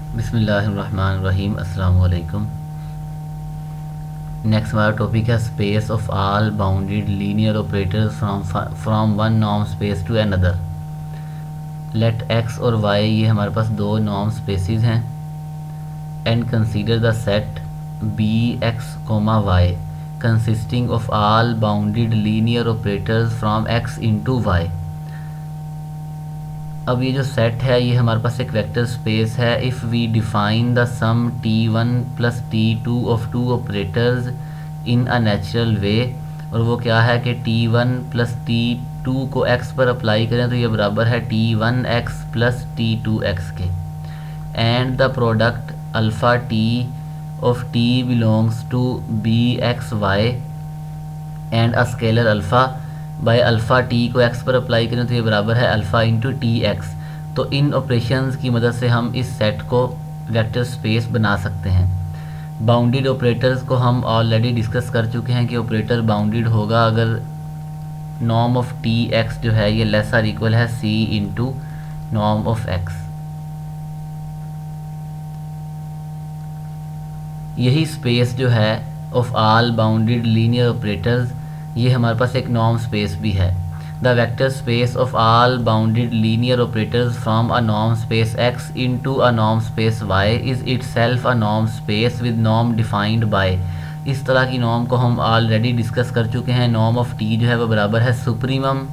बिस्मिल्लाहिर्रहमानिर्रहीम। अस्सलाम वालेकुम। नेक्स्ट हमारा टॉपिक है space of all bounded linear operators from one norm space to another. Let X और वाई ये हमारे पास दो नॉर्म स्पेसिस हैं and consider the set B X comma Y consisting of all bounded linear operators from X into Y. अब ये जो set है ये हमारे पास एक वेक्टर स्पेस है if we define the sum t1 plus t2 of two operators in a natural way. और वो क्या है कि t1 प्लस t2 को x पर अप्लाई करें तो ये बराबर है t1x प्लस t2x के। And the product alpha t of t belongs to B X Y and a scalar alpha by alpha T को एक्स पर अप्लाई करें तो ये बराबर है अल्फ़ा इंटू टी एक्स। तो इन ऑपरेशंस की मदद से हम इस सेट को वेक्टर स्पेस बना सकते हैं। बाउंडेड ऑपरेटर्स को हम ऑलरेडी डिस्कस कर चुके हैं कि ऑपरेटर बाउंडेड होगा अगर नॉर्म ऑफ टी एक्स जो है ये लेस और इक्वल है सी इंटू नॉर्म ऑफ एक्स। यही स्पेस जो है of all bounded linear operators ये हमारे पास एक नॉर्म स्पेस भी है। The vector space of all bounded linear operators from a norm space x into a norm space y is itself a norm space with norm defined by. इस तरह की norm को हम ऑलरेडी डिस्कस कर चुके हैं। नॉर्म ऑफ t जो है वो बराबर है supremum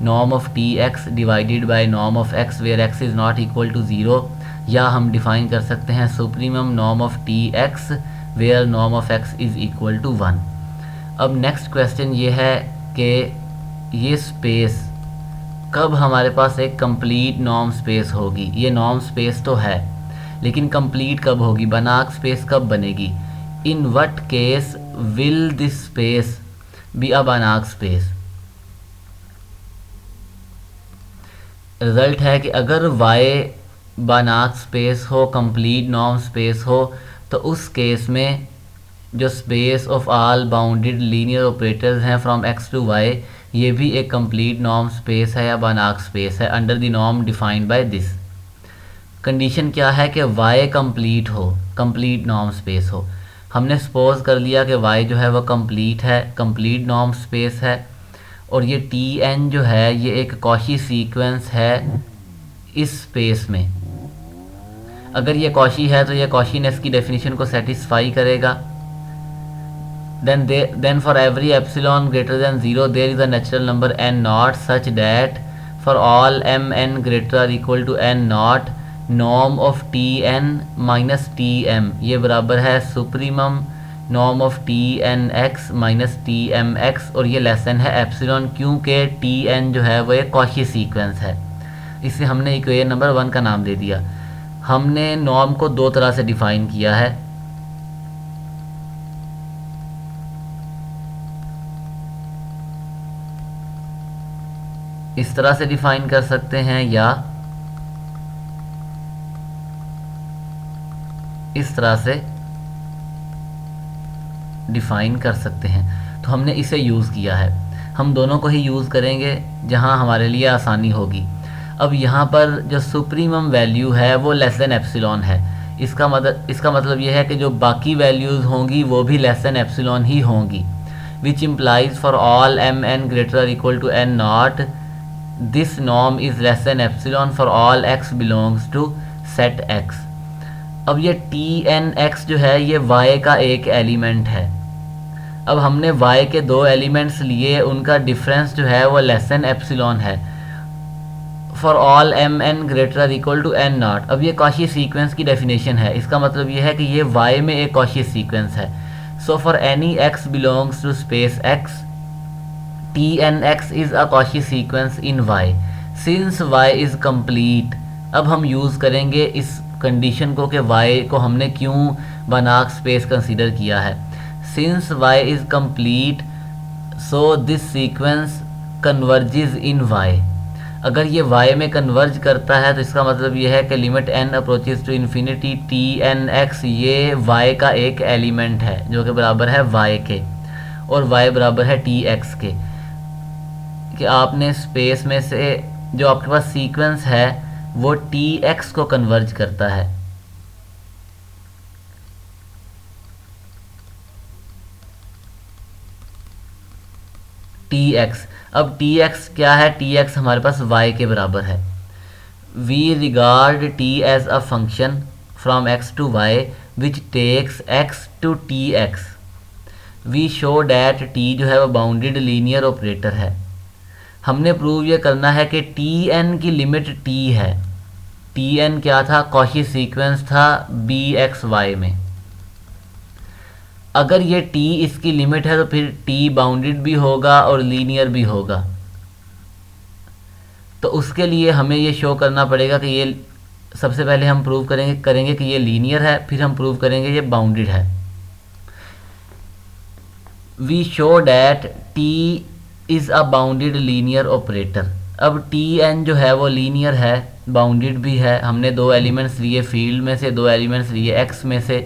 norm of T X divided by norm of X where X is not equal to zero, या हम डिफ़ाइन कर सकते हैं supremum norm of T X where norm of X is equal to 1। अब नेक्स्ट क्वेश्चन ये है कि ये स्पेस कब हमारे पास एक कंप्लीट नॉर्म स्पेस होगी। ये नॉर्म स्पेस तो है लेकिन कंप्लीट कब होगी, बनाक स्पेस कब बनेगी। In what case will this space be a बनाक स्पेस। रिज़ल्ट है कि अगर y बनाक स्पेस हो, कंप्लीट नॉर्म स्पेस हो, तो उस केस में जो space of all bounded linear operators हैं फ्रॉम x टू y ये भी एक कंप्लीट नॉर्म स्पेस है या बनाक स्पेस है under the norm defined by this. Condition क्या है कि y कंप्लीट हो, कंप्लीट नॉर्म स्पेस हो। हमने सपोज कर लिया कि y जो है वह कंप्लीट है, कंप्लीट नॉर्म स्पेस है, और ये Tn जो है ये एक कॉशी सीक्वेंस है इस स्पेस में। अगर ये कॉशी है तो ये कॉशीनेस की डेफिनेशन को सेटिस्फाई करेगा। then for every epsilon greater than 0 there is a natural number n naught such that for all mn greater or equal to n naught norm of tn minus tm ये बराबर है supremum norm of T N X minus T M X, और ये lesson है epsilon क्योंकि T N जो है वो एक कॉशी सीक्वेंस है। इसे हमने इक्वेशन नंबर 1 का नाम दे दिया। हमने नॉर्म को दो तरह से डिफ़ाइन किया है। इस तरह से डिफ़ाइन कर सकते हैं या इस तरह से डिफ़ाइन कर सकते हैं। तो हमने इसे यूज़ किया है, हम दोनों को ही यूज़ करेंगे जहां हमारे लिए आसानी होगी। अब यहाँ पर जो सुप्रीमम वैल्यू है वो लेस देन एप्सिलॉन है। इसका मतलब ये है कि जो बाकी वैल्यूज़ होंगी वो भी लेस देन एप्सिलॉन ही होंगी। Which implies for all M N greater equal to N not this norm is less than epsilon for all X belongs to set X. अब ये टी एन एक्स जो है ये y का एक element है। अब हमने y के दो एलिमेंट्स लिए, उनका डिफरेंस जो है वो लेस देन एप्सिलॉन है for all M N greater equal to N not. अब ये कॉशी सीक्वेंस की डेफिनेशन है। इसका मतलब ये है कि ये y में एक कॉशी सीक्वेंस है। So for any x belongs to space x T N X is a Cauchy sequence in y since y is complete. अब हम यूज़ करेंगे इस कंडीशन को कि y को हमने क्यों बनाक स्पेस कंसीडर किया है। Since y is complete so this sequence converges in y। अगर ये y में कन्वर्ज करता है तो इसका मतलब ये है कि limit n approaches to infinity T N X ये y का एक एलिमेंट है जो कि बराबर है y के, और y बराबर है टी एक्स के। कि आपने स्पेस में से जो आपके पास सीक्वेंस है वो टी एक्स को कन्वर्ज करता है। T x. अब टी एक्स क्या है, टी एक्स हमारे पास y के बराबर है। We regard t as a function from x to y which takes x to T X. We show that t जो है वो बाउंडेड लीनियर ऑपरेटर है। हमने प्रूव ये करना है कि टी एन की लिमिट t है। टी एन क्या था, कॉची सीक्वेंस था बी एक्स वाई में। अगर ये t इसकी लिमिट है तो फिर t बाउंडेड भी होगा और लीनियर भी होगा। तो उसके लिए हमें ये शो करना पड़ेगा कि ये, सबसे पहले हम प्रूव करेंगे कि ये लीनियर है, फिर हम प्रूव करेंगे ये बाउंडेड है। We show that t is a bounded linear operator. अब टी एन जो है वो लीनियर है, बाउंडेड भी है। हमने दो एलिमेंट्स लिए फील्ड में से, दो एलिमेंट्स लिए x में से।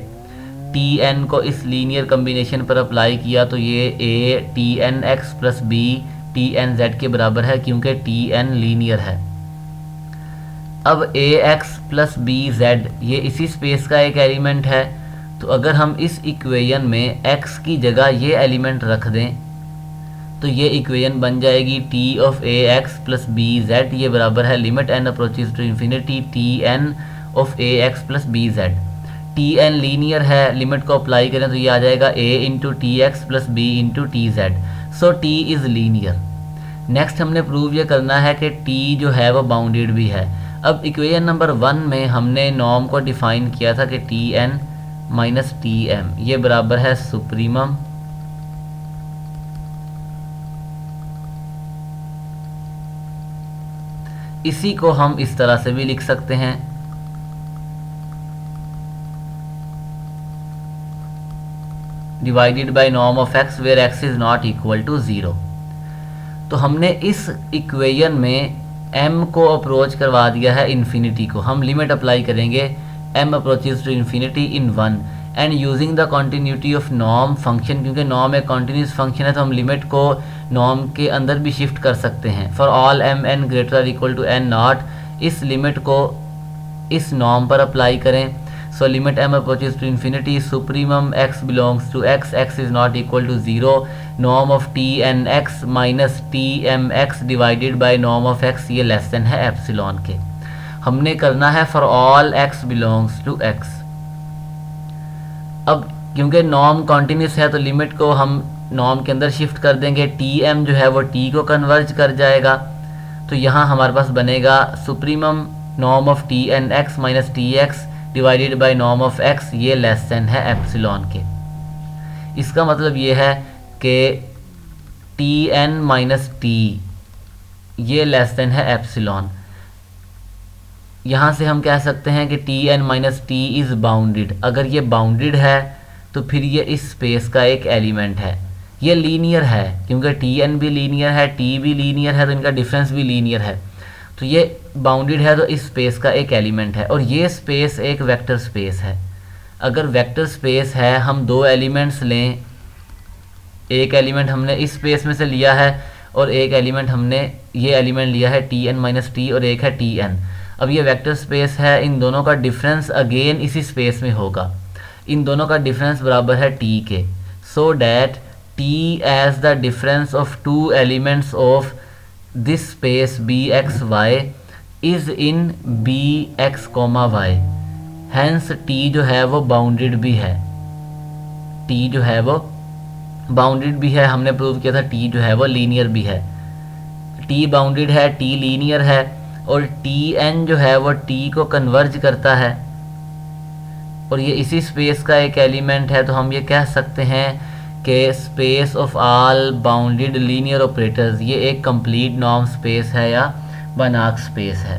टी एन को इस लीनियर कम्बिनेशन पर अप्लाई किया तो ये a T N X plus B T N Z के बराबर है, क्योंकि टी एन लीनियर है। अब a X plus B Z ये इसी स्पेस का एक एलिमेंट है। तो अगर हम इस इक्वेशन में x की जगह ये एलिमेंट रख दें तो ये इक्वेशन बन जाएगी t of a X plus B Z ये बराबर है limit n approaches to infinity T N of a X plus B Z. T N linear है, लिमिट को अप्लाई करें तो ये आ जाएगा a into T X plus B into T Z. So t is linear. Next हमने prove ये करना है कि t जो है वो बाउंडेड भी है। अब इक्वेशन नंबर 1 में हमने नॉर्म को डिफाइन किया था कि T N minus T M ये बराबर है सुप्रीमम इसी को हम इस तरह से भी लिख सकते हैं, divided by norm of x where x is not equal to 0। तो हमने इस इक्वेशन में m को अप्रोच करवा दिया है इन्फिनिटी को। हम लिमिट अप्लाई करेंगे m approaches to infinity in 1 and using the continuity of norm function, क्योंकि नॉर्म एक कॉन्टीन्यूस फंक्शन है तो हम लिमिट को नॉर्म के अंदर भी शिफ्ट कर सकते हैं। For all m n greater equal to n not, इस लिमिट को इस नॉर्म पर अप्लाई करें। So limit m approaches to infinity supremum x belongs to x is not equal to 0, norm of T N X minus T M X divided by norm of x ये less than है epsilon के। हमने करना है for all x belongs to x। अब क्योंकि norm continuous है तो लिमिट को हम नॉर्म के अंदर शिफ्ट कर देंगे, टी एम जो है वो t को कन्वर्ज कर जाएगा। तो यहाँ हमारे पास बनेगा supremum norm of T N X minus T X divided by norm of x ये लेस देन है एप्सिलॉन के। इसका मतलब ये है कि टी एन माइनस टी ये लेस देन है एप्सिलॉन। यहाँ से हम कह सकते हैं कि T N minus T is bounded. अगर ये बाउंडेड है तो फिर ये इस स्पेस का एक एलिमेंट है। ये लीनियर है क्योंकि टी एन भी लीनियर है, टी भी लीनियर है, तो इनका डिफरेंस भी लीनियर है। तो ये बाउंडेड है तो इस स्पेस का एक एलिमेंट है। और ये स्पेस एक वेक्टर स्पेस है। अगर वेक्टर स्पेस है, हम दो एलिमेंट्स लें, एक एलिमेंट हमने इस स्पेस में से लिया है और एक एलिमेंट हमने ये एलिमेंट लिया है टी एन माइनस टी और एक है टी एन। अब ये वेक्टर स्पेस है, इन दोनों का डिफरेंस अगेन इसी स्पेस में होगा। इन दोनों का डिफरेंस बराबर है टी के। So that T as the difference of two elements of this space B X Y is in B X comma Y. Hence T जो है वो बाउंडेड भी है। टी जो है वो बाउंडेड भी है। हमने प्रूव किया था टी जो है वो लीनियर भी है। टी बाउंडेड है, टी लीनियर है और टी एन जो है वो टी को कन्वर्ज करता है और ये इसी स्पेस का एक एलिमेंट है। तो हम ये कह सकते हैं कि space of all bounded linear operators ये एक कंप्लीट नॉर्म स्पेस है या बनाक स्पेस है।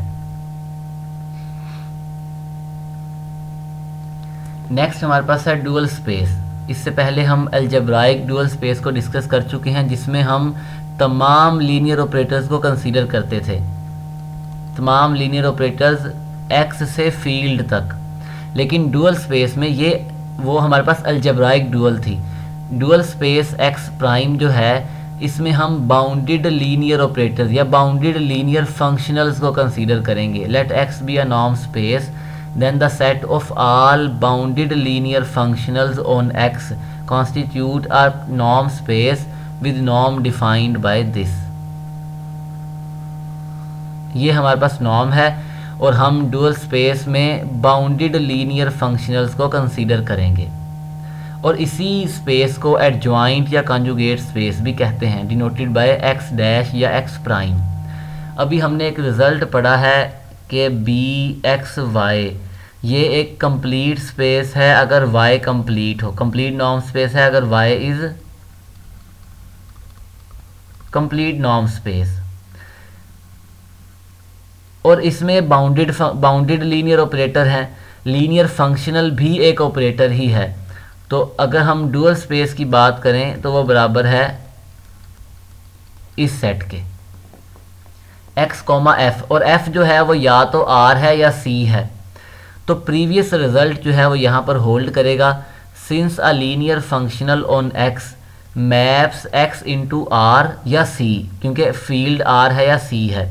नेक्स्ट हमारे पास है डुअल स्पेस। इससे पहले हम अलजेब्राइक डुअल स्पेस को डिस्कस कर चुके हैं, जिसमें हम तमाम लीनियर ऑपरेटर्स को कंसीडर करते थे, तमाम लीनियर ऑपरेटर्स एक्स से फील्ड तक। लेकिन डुअल स्पेस में ये वो हमारे पास अलजेब्राइक डुअल थी। डुअल स्पेस एक्स प्राइम जो है इसमें हम बाउंडेड लीनियर ऑपरेटर्स या बाउंडेड लीनियर फंक्शनल्स को कंसीडर करेंगे। Let X be a norm space, then the set of all bounded linear functionals on x constitute a norm space with norm defined by this. ये हमारे पास norm है और हम dual space में bounded linear functionals को consider करेंगे और इसी स्पेस को एडजॉइंट या कंजुगेट स्पेस भी कहते हैं, डिनोटेड बाय एक्स डैश या एक्स प्राइम। अभी हमने एक रिज़ल्ट पढ़ा है कि बी एक्स वाई ये एक कंप्लीट स्पेस है अगर y कंप्लीट हो, कंप्लीट नॉर्म स्पेस है अगर y is complete norm space, और इसमें बाउंडेड लीनियर ऑपरेटर हैं, लीनियर फंक्शनल भी एक ऑपरेटर ही है। तो अगर हम डुअल स्पेस की बात करें तो वो बराबर है इस सेट के x, f, और f जो है वो या तो r है या c है। तो प्रीवियस रिजल्ट जो है वो यहाँ पर होल्ड करेगा, since a linear functional on x maps x into r या c, क्योंकि फील्ड r है या c है।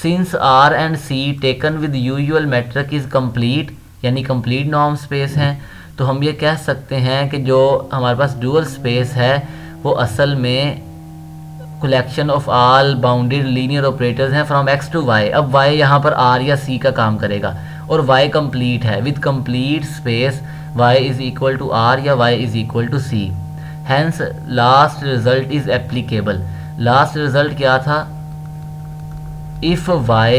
Since r and c taken with usual metric is complete, यानी कंप्लीट नॉर्म स्पेस हैं, तो हम ये कह सकते हैं कि जो हमारे पास डुअल स्पेस है वो असल में collection of all bounded linear operators हैं फ्रॉम x टू y। अब y यहाँ पर r या c का काम करेगा और y कंप्लीट है, with complete space y is equal to r या y is equal to c। Hence last result is applicable. Last result क्या था? If y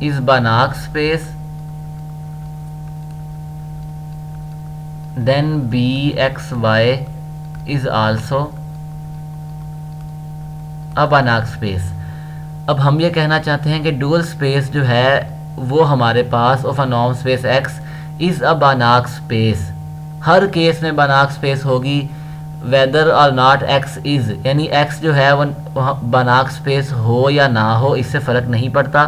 is Banach space then bxy is also a Banach space. अब हम ये कहना चाहते हैं कि डुअल स्पेस जो है वो हमारे पास of a norm space x is a Banach space, हर केस में Banach स्पेस होगी whether or not x is, यानी x जो है वो Banach स्पेस हो या ना हो इससे फ़र्क नहीं पड़ता।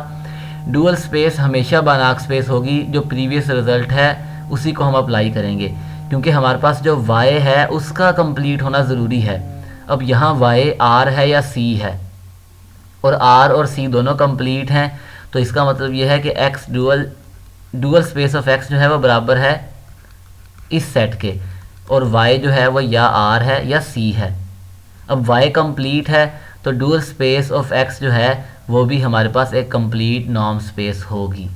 डुअल स्पेस हमेशा Banach स्पेस होगी, जो प्रीवियस रिज़ल्ट है उसी को हम अप्लाई करेंगे, क्योंकि हमारे पास जो y है उसका कंप्लीट होना ज़रूरी है। अब यहाँ y r है या c है और r और c दोनों कंप्लीट हैं, तो इसका मतलब ये है कि x dual space of x जो है वो बराबर है इस सेट के, और y जो है वो या r है या c है। अब y कंप्लीट है तो डुअल स्पेस ऑफ x जो है वो भी हमारे पास एक कंप्लीट नॉर्म स्पेस होगी।